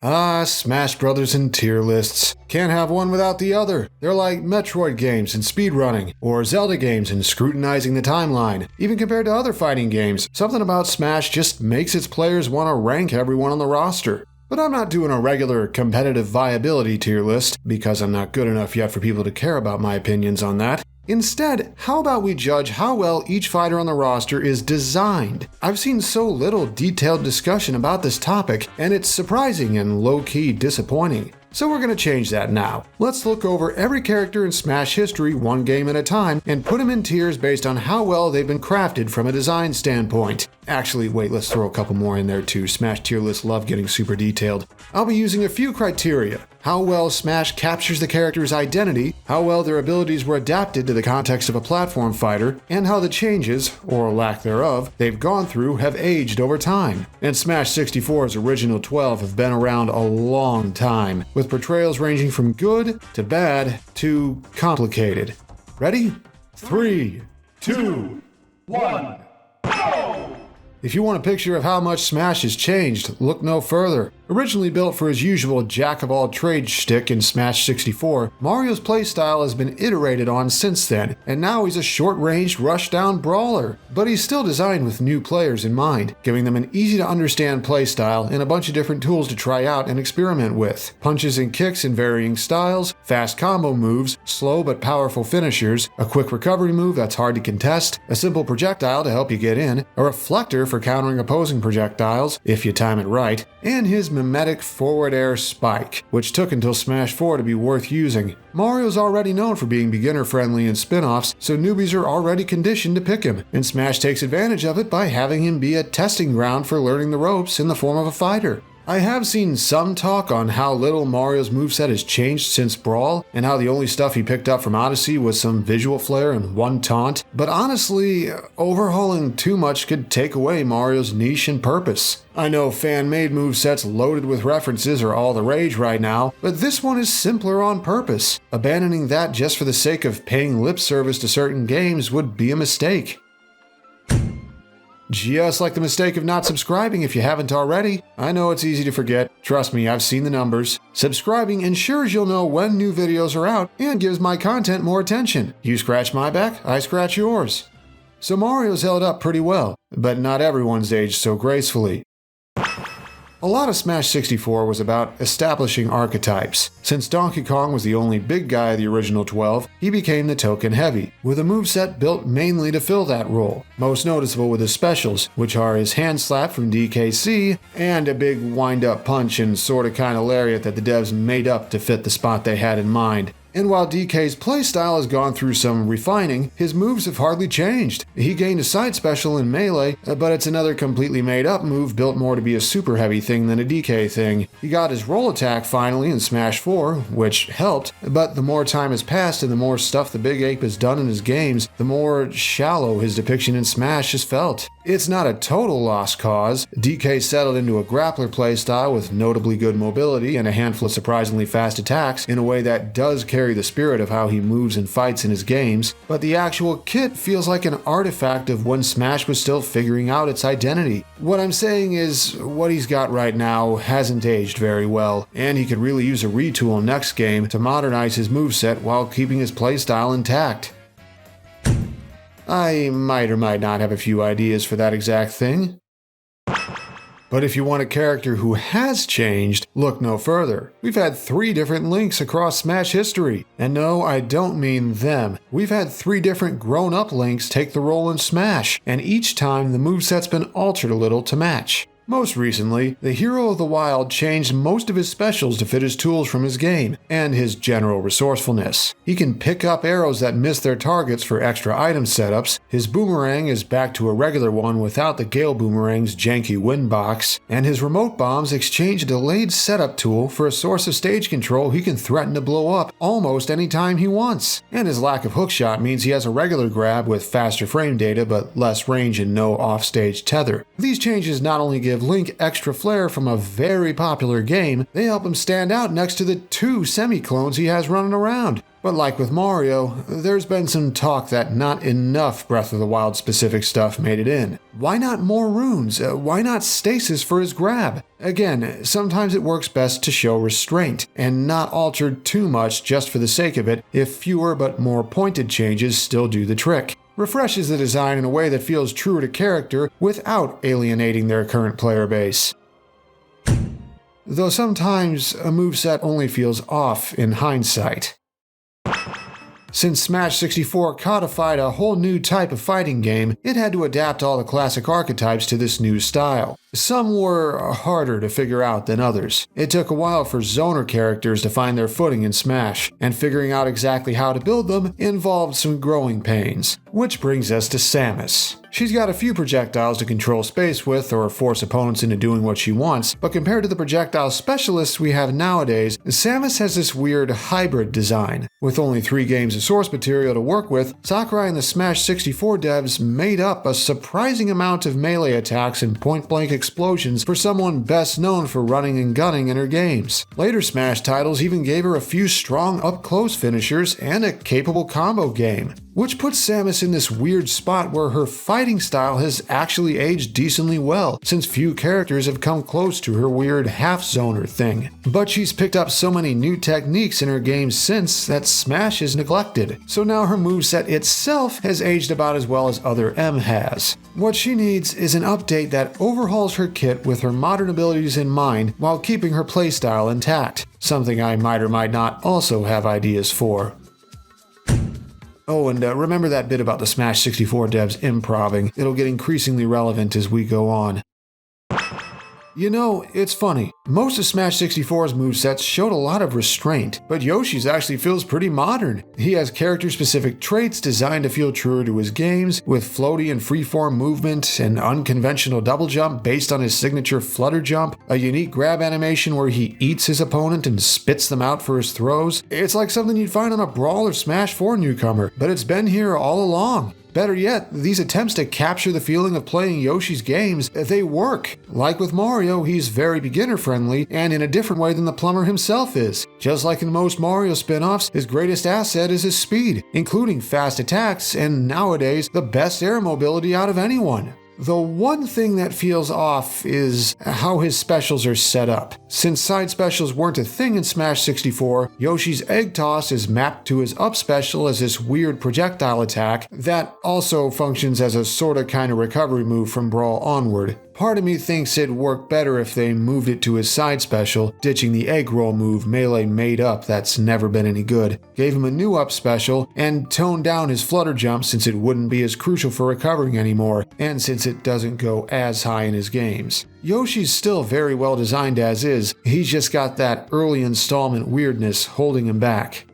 Ah, Smash Brothers and tier lists. Can't have one without the other. They're like Metroid games and speedrunning, or Zelda games and scrutinizing the timeline. Even compared to other fighting games, something about Smash just makes its players want to rank everyone on the roster. But I'm not doing a regular competitive viability tier list, because I'm not good enough yet for people to care about my opinions on that. Instead, how about we judge how well each fighter on the roster is designed? I've seen so little detailed discussion about this topic, and it's surprising and low-key disappointing. So we're going to change that now. Let's look over every character in Smash history one game at a time and put them in tiers based on how well they've been crafted from a design standpoint. Actually, wait, let's throw a couple more in there too. Smash tier lists love getting super detailed. I'll be using a few criteria. How well Smash captures the character's identity, how well their abilities were adapted to the context of a platform fighter, and how the changes, or lack thereof, they've gone through have aged over time. And Smash 64's original 12 have been around a long time, with portrayals ranging from good to bad to complicated. Ready? 3, 2, 1, go! If you want a picture of how much Smash has changed, look no further. Originally built for his usual jack-of-all-trades shtick in Smash 64, Mario's playstyle has been iterated on since then, and now he's a short-ranged, rush-down brawler. But he's still designed with new players in mind, giving them an easy-to-understand playstyle and a bunch of different tools to try out and experiment with. Punches and kicks in varying styles, fast combo moves, slow but powerful finishers, a quick recovery move that's hard to contest, a simple projectile to help you get in, a reflector for countering opposing projectiles, if you time it right, and his mimetic forward air spike, which took until Smash 4 to be worth using. Mario's already known for being beginner-friendly in spin-offs, so newbies are already conditioned to pick him, and Smash takes advantage of it by having him be a testing ground for learning the ropes in the form of a fighter. I have seen some talk on how little Mario's moveset has changed since Brawl, and how the only stuff he picked up from Odyssey was some visual flair and one taunt, but honestly, overhauling too much could take away Mario's niche and purpose. I know fan-made movesets loaded with references are all the rage right now, but this one is simpler on purpose. Abandoning that just for the sake of paying lip service to certain games would be a mistake. Just like the mistake of not subscribing if you haven't already. I know it's easy to forget. Trust me, I've seen the numbers. Subscribing ensures you'll know when new videos are out and gives my content more attention. You scratch my back, I scratch yours. So Mario's held up pretty well, but not everyone's aged so gracefully. A lot of Smash 64 was about establishing archetypes. Since Donkey Kong was the only big guy of the original 12, he became the token heavy, with a moveset built mainly to fill that role. Most noticeable with his specials, which are his hand slap from DKC, and a big wind-up punch and sorta kinda lariat that the devs made up to fit the spot they had in mind. And while DK's playstyle has gone through some refining, his moves have hardly changed. He gained a side special in Melee, but it's another completely made-up move built more to be a super heavy thing than a DK thing. He got his roll attack finally in Smash 4, which helped, but the more time has passed and the more stuff the Big Ape has done in his games, the more shallow his depiction in Smash has felt. It's not a total lost cause. DK settled into a grappler playstyle with notably good mobility and a handful of surprisingly fast attacks in a way that does carry the spirit of how he moves and fights in his games, but the actual kit feels like an artifact of when Smash was still figuring out its identity. What I'm saying is, what he's got right now hasn't aged very well, and he could really use a retool next game to modernize his moveset while keeping his playstyle intact. I might or might not have a few ideas for that exact thing. But if you want a character who has changed, look no further. We've had 3 different Links across Smash history. And no, I don't mean them. We've had 3 different grown-up Links take the role in Smash, and each time the moveset's been altered a little to match. Most recently, the Hero of the Wild changed most of his specials to fit his tools from his game, and his general resourcefulness. He can pick up arrows that miss their targets for extra item setups, his boomerang is back to a regular one without the Gale Boomerang's janky wind box, and his remote bombs exchange a delayed setup tool for a source of stage control he can threaten to blow up almost any time he wants. And his lack of hookshot means he has a regular grab with faster frame data but less range and no offstage tether. These changes not only give Link extra flair from a very popular game, they help him stand out next to the 2 semi-clones he has running around. But like with Mario, there's been some talk that not enough Breath of the Wild specific stuff made it in. Why not more runes? Why not stasis for his grab? Again, sometimes it works best to show restraint, and not altered too much just for the sake of it if fewer but more pointed changes still do the trick. Refreshes the design in a way that feels truer to character without alienating their current player base. Though sometimes a moveset only feels off in hindsight. Since Smash 64 codified a whole new type of fighting game, it had to adapt all the classic archetypes to this new style. Some were harder to figure out than others. It took a while for zoner characters to find their footing in Smash, and figuring out exactly how to build them involved some growing pains. Which brings us to Samus. She's got a few projectiles to control space with or force opponents into doing what she wants, but compared to the projectile specialists we have nowadays, Samus has this weird hybrid design. With only 3 games of source material to work with, Sakurai and the Smash 64 devs made up a surprising amount of melee attacks and point-blank explosions for someone best known for running and gunning in her games. Later Smash titles even gave her a few strong up-close finishers and a capable combo game, which puts Samus in this weird spot where her fighting style has actually aged decently well, since few characters have come close to her weird half-zoner thing. But she's picked up so many new techniques in her games since that Smash is neglected, so now her moveset itself has aged about as well as other M has. What she needs is an update that overhauls her kit with her modern abilities in mind while keeping her playstyle intact, something I might or might not also have ideas for. Oh, and remember that bit about the Smash 64 devs improving. It'll get increasingly relevant as we go on. You know, it's funny. Most of Smash 64's movesets showed a lot of restraint, but Yoshi's actually feels pretty modern. He has character-specific traits designed to feel truer to his games, with floaty and freeform movement, an unconventional double jump based on his signature flutter jump, a unique grab animation where he eats his opponent and spits them out for his throws. It's like something you'd find on a Brawl or Smash 4 newcomer, but it's been here all along. Better yet, these attempts to capture the feeling of playing Yoshi's games, they work. Like with Mario, he's very beginner-friendly and in a different way than the plumber himself is. Just like in most Mario spin-offs, his greatest asset is his speed, including fast attacks and nowadays the best air mobility out of anyone. The one thing that feels off is how his specials are set up. Since side specials weren't a thing in Smash 64, Yoshi's egg toss is mapped to his up special as this weird projectile attack that also functions as a sorta kinda recovery move from Brawl onward. Part of me thinks it'd work better if they moved it to his side special, ditching the egg roll move Melee made up that's never been any good, gave him a new up special, and toned down his flutter jump since it wouldn't be as crucial for recovering anymore, and since it doesn't go as high in his games. Yoshi's still very well designed as is, he's just got that early installment weirdness holding him back.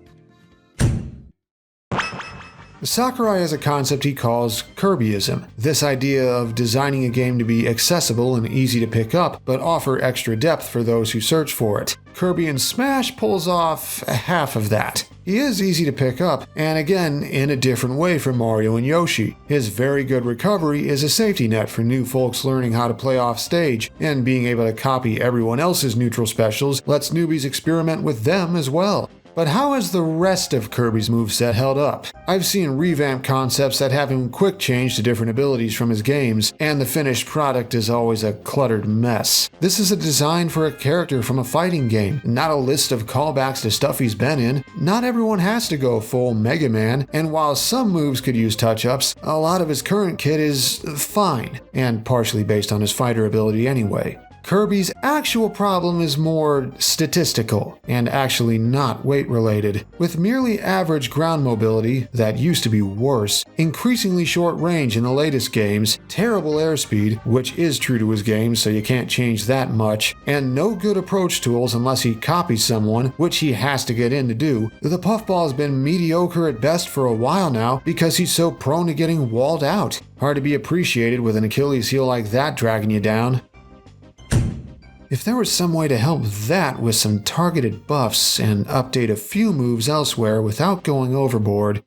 Sakurai has a concept he calls Kirbyism, this idea of designing a game to be accessible and easy to pick up, but offer extra depth for those who search for it. Kirby in Smash pulls off half of that. He is easy to pick up, and again, in a different way from Mario and Yoshi. His very good recovery is a safety net for new folks learning how to play off stage, and being able to copy everyone else's neutral specials lets newbies experiment with them as well. But how has the rest of Kirby's moveset held up? I've seen revamped concepts that have him quick change to different abilities from his games, and the finished product is always a cluttered mess. This is a design for a character from a fighting game, not a list of callbacks to stuff he's been in. Not everyone has to go full Mega Man, and while some moves could use touch-ups, a lot of his current kit is fine, and partially based on his fighter ability anyway. Kirby's actual problem is more statistical, and actually not weight-related. With merely average ground mobility, that used to be worse, increasingly short range in the latest games, terrible airspeed, which is true to his games so you can't change that much, and no good approach tools unless he copies someone, which he has to get in to do, the puffball has been mediocre at best for a while now because he's so prone to getting walled out. Hard to be appreciated with an Achilles heel like that dragging you down. If there was some way to help that with some targeted buffs and update a few moves elsewhere without going overboard,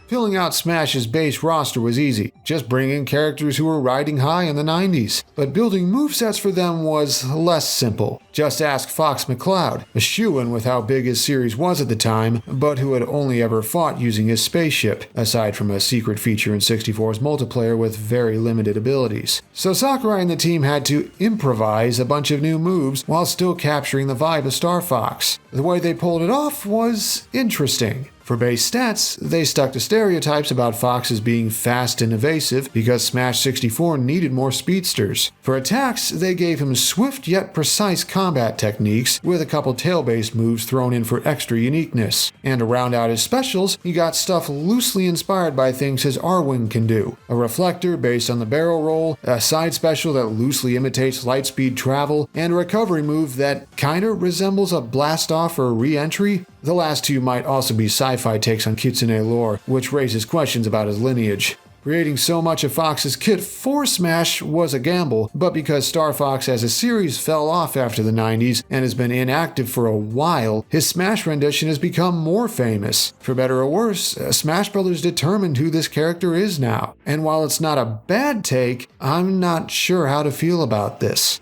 Filling out Smash's base roster was easy, just bring in characters who were riding high in the 90s. But building movesets for them was less simple. Just ask Fox McCloud, a shoo-in with how big his series was at the time, but who had only ever fought using his spaceship, aside from a secret feature in 64's multiplayer with very limited abilities. So Sakurai and the team had to improvise a bunch of new moves while still capturing the vibe of Star Fox. The way they pulled it off was interesting. For base stats, they stuck to stereotypes about Foxes being fast and evasive because Smash 64 needed more speedsters. For attacks, they gave him swift yet precise combat techniques with a couple tail-based moves thrown in for extra uniqueness. And to round out his specials, he got stuff loosely inspired by things his R-Wing can do. A reflector based on the barrel roll, a side special that loosely imitates lightspeed travel, and a recovery move that kinda resembles a blast-off or re-entry. The last two might also be sci-fi takes on Kitsune lore, which raises questions about his lineage. Creating so much of Fox's kit for Smash was a gamble, but because Star Fox as a series fell off after the 90s and has been inactive for a while, his Smash rendition has become more famous. For better or worse, Smash Bros. Determined who this character is now. And while it's not a bad take, I'm not sure how to feel about this.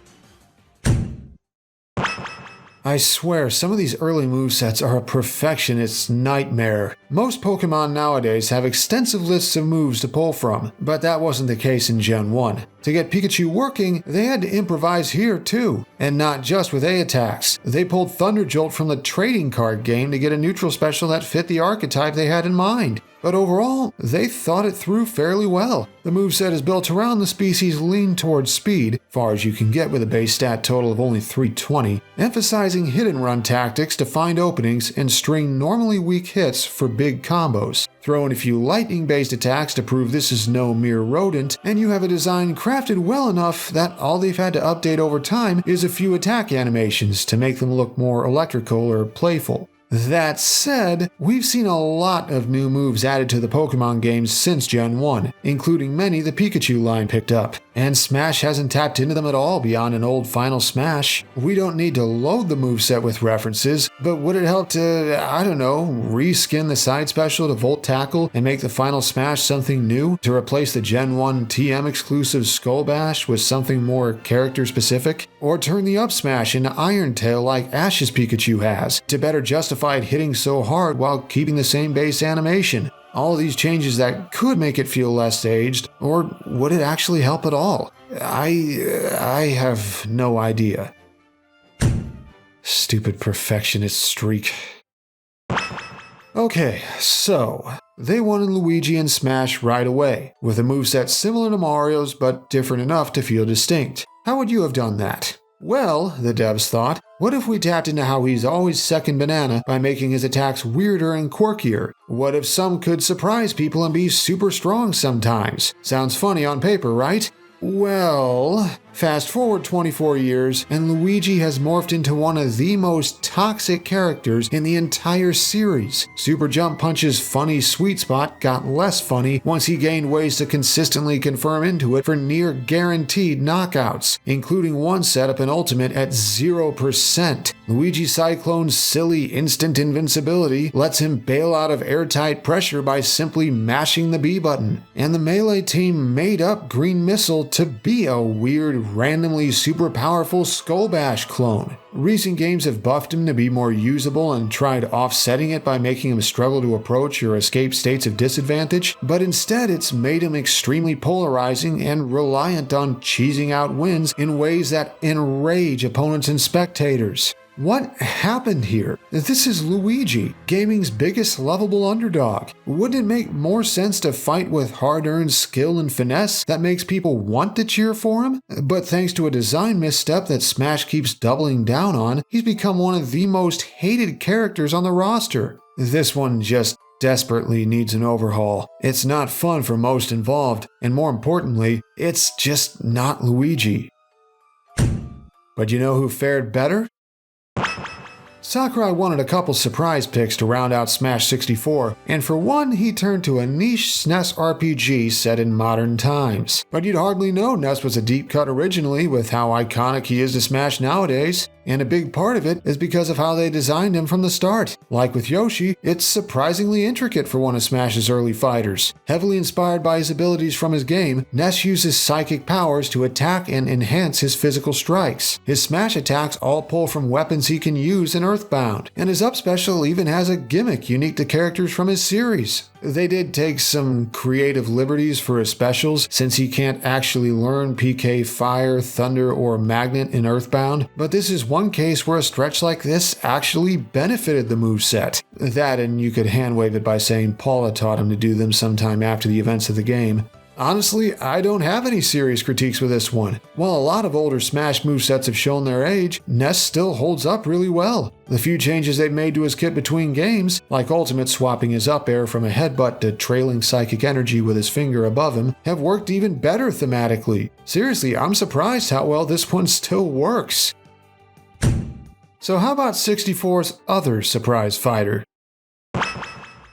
I swear, some of these early movesets are a perfectionist's nightmare. Most Pokemon nowadays have extensive lists of moves to pull from, but that wasn't the case in Gen 1. To get Pikachu working, they had to improvise here too, and not just with A-attacks. They pulled Thunder Jolt from the trading card game to get a neutral special that fit the archetype they had in mind. But overall, they thought it through fairly well. The moveset is built around the species' lean towards speed, far as you can get with a base stat total of only 320, emphasizing hit-and-run tactics to find openings and string normally weak hits for big combos. Throw in a few lightning-based attacks to prove this is no mere rodent, and you have a design crafted well enough that all they've had to update over time is a few attack animations to make them look more electrical or playful. That said, we've seen a lot of new moves added to the Pokemon games since Gen 1, including many the Pikachu line picked up, and Smash hasn't tapped into them at all beyond an old Final Smash. We don't need to load the moveset with references, but would it help to, reskin the side special to Volt Tackle and make the Final Smash something new, to replace the Gen 1 TM exclusive Skull Bash with something more character specific? Or turn the up smash into Iron Tail like Ash's Pikachu has, to better justify it hitting so hard while keeping the same base animation? All of these changes that could make it feel less aged, or would it actually help at all? I have no idea. Stupid perfectionist streak. Okay, so they wanted Luigi and Smash right away, with a moveset similar to Mario's but different enough to feel distinct. How would you have done that? Well, the devs thought, what if we tapped into how he's always second banana by making his attacks weirder and quirkier? What if some could surprise people and be super strong sometimes? Sounds funny on paper, right? Well, fast forward 24 years, and Luigi has morphed into one of the most toxic characters in the entire series. Super Jump Punch's funny sweet spot got less funny once he gained ways to consistently confirm into it for near guaranteed knockouts, including one setup in Ultimate at 0%. Luigi Cyclone's silly instant invincibility lets him bail out of airtight pressure by simply mashing the B button, and the Melee team made up Green Missile to be a weird, randomly super powerful Skull Bash clone. Recent games have buffed him to be more usable and tried offsetting it by making him struggle to approach or escape states of disadvantage, but instead it's made him extremely polarizing and reliant on cheesing out wins in ways that enrage opponents and spectators. What happened here? This is Luigi, gaming's biggest lovable underdog. Wouldn't it make more sense to fight with hard-earned skill and finesse that makes people want to cheer for him? But thanks to a design misstep that Smash keeps doubling down on, he's become one of the most hated characters on the roster. This one just desperately needs an overhaul. It's not fun for most involved, and more importantly, it's just not Luigi. But you know who fared better? Sakurai wanted a couple surprise picks to round out Smash 64, and for one, he turned to a niche SNES RPG set in modern times. But you'd hardly know Ness was a deep cut originally with how iconic he is to Smash nowadays. and a big part of it is because of how they designed him from the start. Like with Yoshi, it's surprisingly intricate for one of Smash's early fighters. Heavily inspired by his abilities from his game, Ness uses psychic powers to attack and enhance his physical strikes. His Smash attacks all pull from weapons he can use in Earthbound, and his up special even has a gimmick unique to characters from his series. They did take some creative liberties for his specials, since he can't actually learn PK Fire, Thunder, or Magnet in Earthbound, but this is one case where a stretch like this actually benefited the moveset. That, and you could handwave it by saying Paula taught him to do them sometime after the events of the game. Honestly, I don't have any serious critiques with this one. While a lot of older Smash movesets have shown their age, Ness still holds up really well. The few changes they've made to his kit between games, like Ultimate swapping his up air from a headbutt to trailing psychic energy with his finger above him, have worked even better thematically. Seriously, I'm surprised how well this one still works. So how about 64's other surprise fighter?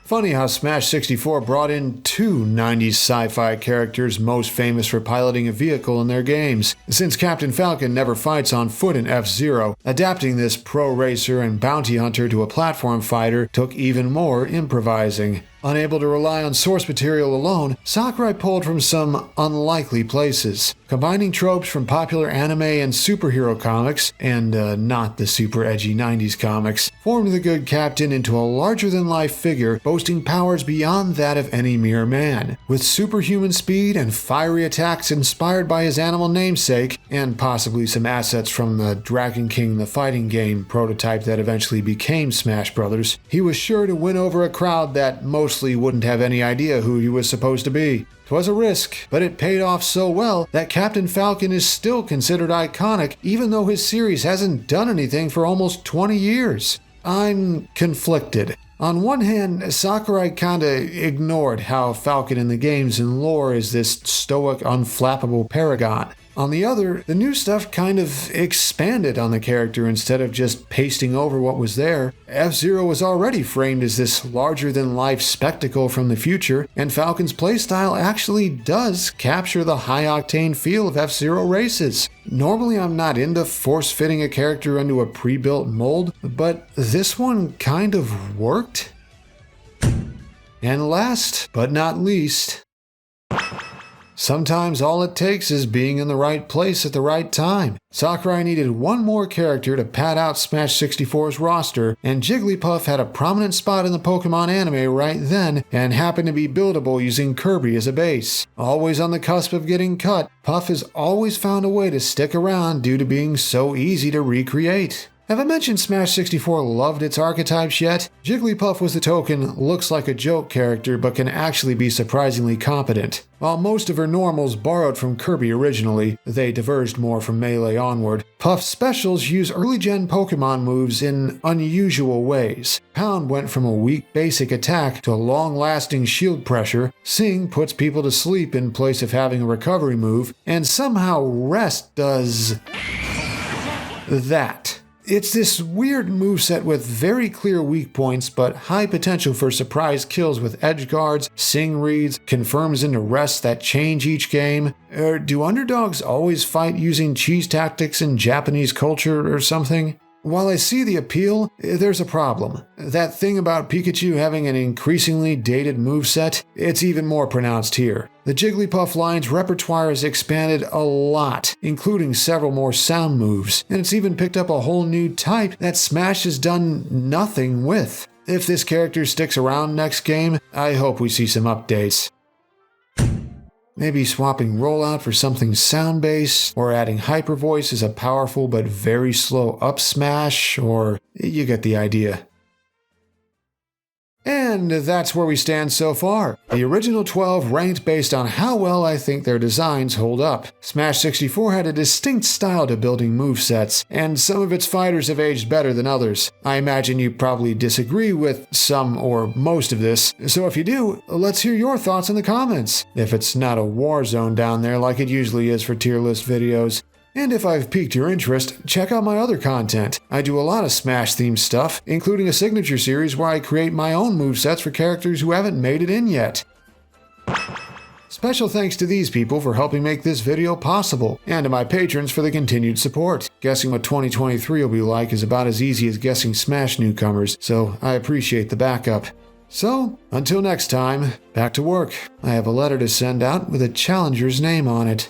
Funny how Smash 64 brought in two 90s sci-fi characters most famous for piloting a vehicle in their games. Since Captain Falcon never fights on foot in F-Zero, adapting this pro racer and bounty hunter to a platform fighter took even more improvising. Unable to rely on source material alone, Sakurai pulled from some unlikely places. Combining tropes from popular anime and superhero comics, and not the super edgy 90s comics, formed the good captain into a larger-than-life figure boasting powers beyond that of any mere man. With superhuman speed and fiery attacks inspired by his animal namesake, and possibly some assets from the Dragon King the Fighting Game prototype that eventually became Smash Bros., he was sure to win over a crowd that mostly wouldn't have any idea who he was supposed to be. 'Twas a risk, but it paid off so well that Captain Falcon is still considered iconic even though his series hasn't done anything for almost 20 years. I'm conflicted. On one hand, Sakurai kinda ignored how Falcon in the games and lore is this stoic, unflappable paragon. On the other, the new stuff kind of expanded on the character instead of just pasting over what was there. F-Zero was already framed as this larger-than-life spectacle from the future, and Falcon's playstyle actually does capture the high-octane feel of F-Zero races. Normally I'm not into force-fitting a character into a pre-built mold, but this one kind of worked. And last but not least, sometimes all it takes is being in the right place at the right time. Sakurai needed one more character to pad out Smash 64's roster, and Jigglypuff had a prominent spot in the Pokemon anime right then and happened to be buildable using Kirby as a base. Always on the cusp of getting cut, Puff has always found a way to stick around due to being so easy to recreate. Have I mentioned Smash 64 loved its archetypes yet? Jigglypuff was the token looks like a joke character but can actually be surprisingly competent. While most of her normals borrowed from Kirby originally, they diverged more from Melee onward. Puff's specials use early-gen Pokemon moves in unusual ways. Pound went from a weak basic attack to a long-lasting shield pressure, Sing puts people to sleep in place of having a recovery move, and somehow Rest does that. It's this weird moveset with very clear weak points but high potential for surprise kills with edge guards, Sing reads, confirms into Rest that change each game. Do underdogs always fight using cheese tactics in Japanese culture or something? While I see the appeal, there's a problem. That thing about Pikachu having an increasingly dated moveset, it's even more pronounced here. The Jigglypuff line's repertoire has expanded a lot, including several more sound moves, and it's even picked up a whole new type that Smash has done nothing with. If this character sticks around next game, I hope we see some updates. Maybe swapping rollout for something sound-based, or adding hyper voice as a powerful but very slow up smash, or you get the idea. And that's where we stand so far. The original 12 ranked based on how well I think their designs hold up. Smash 64 had a distinct style to building movesets, and some of its fighters have aged better than others. I imagine you probably disagree with some or most of this, so if you do, let's hear your thoughts in the comments. If it's not a war zone down there like it usually is for tier list videos. And if I've piqued your interest, check out my other content. I do a lot of Smash-themed stuff, including a signature series where I create my own movesets for characters who haven't made it in yet. Special thanks to these people for helping make this video possible, and to my patrons for the continued support. Guessing what 2023 will be like is about as easy as guessing Smash Newcomers, so I appreciate the backup. So, until next time, back to work. I have a letter to send out with a challenger's name on it.